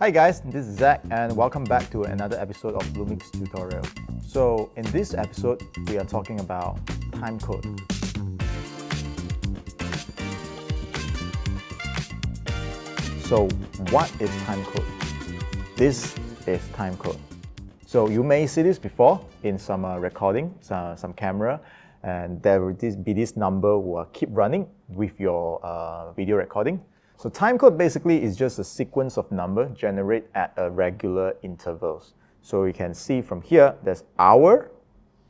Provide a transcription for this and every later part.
Hi guys, this is Zach and welcome back to another episode of Lumix tutorial. So in this episode, we are talking about timecode. So what is timecode? This is timecode. So you may see this before in some recording, some camera, and there will be this number will keep running with your video recording. So timecode basically is just a sequence of numbers generated at a regular intervals. So you can see from here, there's hour,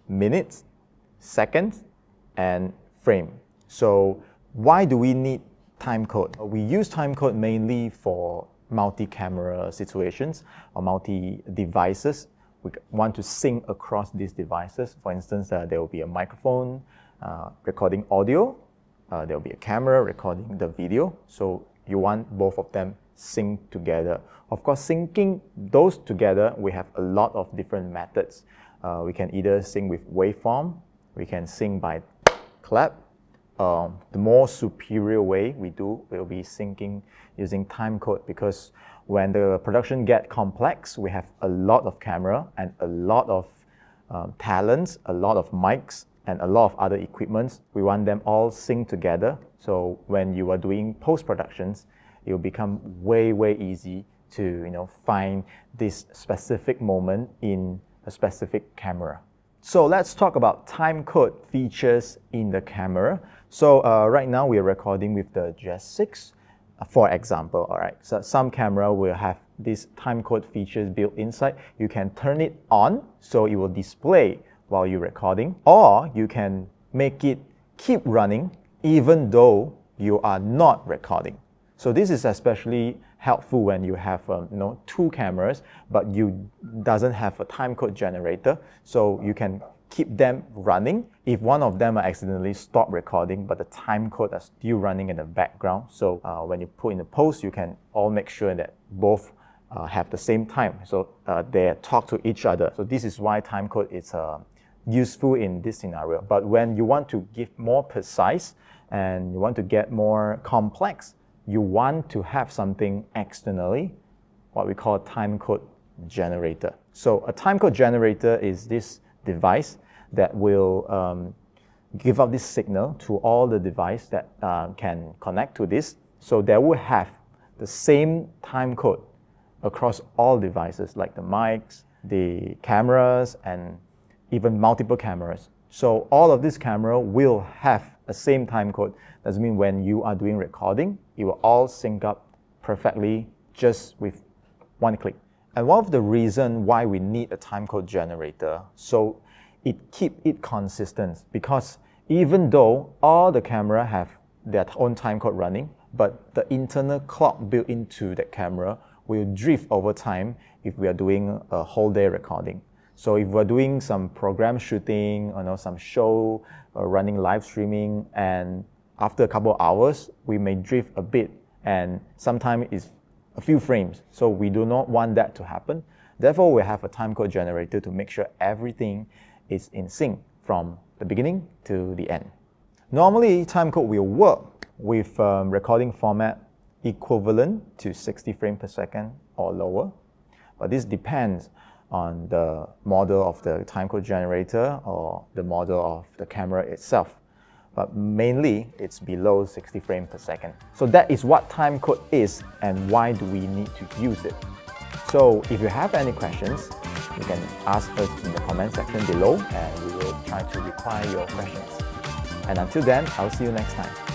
minutes, seconds, and frame. So why do we need timecode? We use timecode mainly for multi-camera situations or multi-devices. We want to sync across these devices. For instance, there will be a microphone recording audio. There will be a camera recording the video. So you want both of them sync together. Of course, syncing those together, we have a lot of different methods. We can either sync with waveform, we can sync by clap. The more superior way we do will be syncing using timecode, because when the production get complex, we have a lot of camera and a lot of talents, a lot of mics, and a lot of other equipments. We want them all synced together. So when you are doing post-productions, it will become way easy to find this specific moment in a specific camera. So let's talk about timecode features in the camera. So right now we are recording with the GH6, for example. All right. So some camera will have these timecode features built inside. You can turn it on, so it will display while you're recording, or you can make it keep running even though you are not recording. So this is especially helpful when you have two cameras, but you doesn't have a timecode generator, so you can keep them running. If one of them accidentally stop recording, but the timecode are still running in the background, so when you put in the post, you can all make sure that both have the same time, so they talk to each other. So this is why timecode is useful in this scenario. But when you want to give more precise and you want to get more complex, you want to have something externally, what we call a timecode generator. So a timecode generator is this device that will give out this signal to all the devices that can connect to this. So they will have the same timecode across all devices, like the mics, the cameras, and even multiple cameras. So all of this camera will have a same timecode. That means when you are doing recording, it will all sync up perfectly just with one click. And one of the reasons why we need a timecode generator, so it keeps it consistent, because even though all the camera have their own timecode running, but the internal clock built into the camera will drift over time if we are doing a whole day recording. So if we're doing some program shooting, some show, running live streaming, and after a couple of hours, we may drift a bit, and sometimes it's a few frames. So we do not want that to happen. Therefore, we have a timecode generator to make sure everything is in sync from the beginning to the end. Normally, timecode will work with recording format equivalent to 60 frames per second or lower, but this depends on the model of the timecode generator or the model of the camera itself. But mainly, it's below 60 frames per second. So that is what timecode is and why do we need to use it. So if you have any questions, you can ask us in the comment section below and we will try to reply your questions. And until then, I'll see you next time.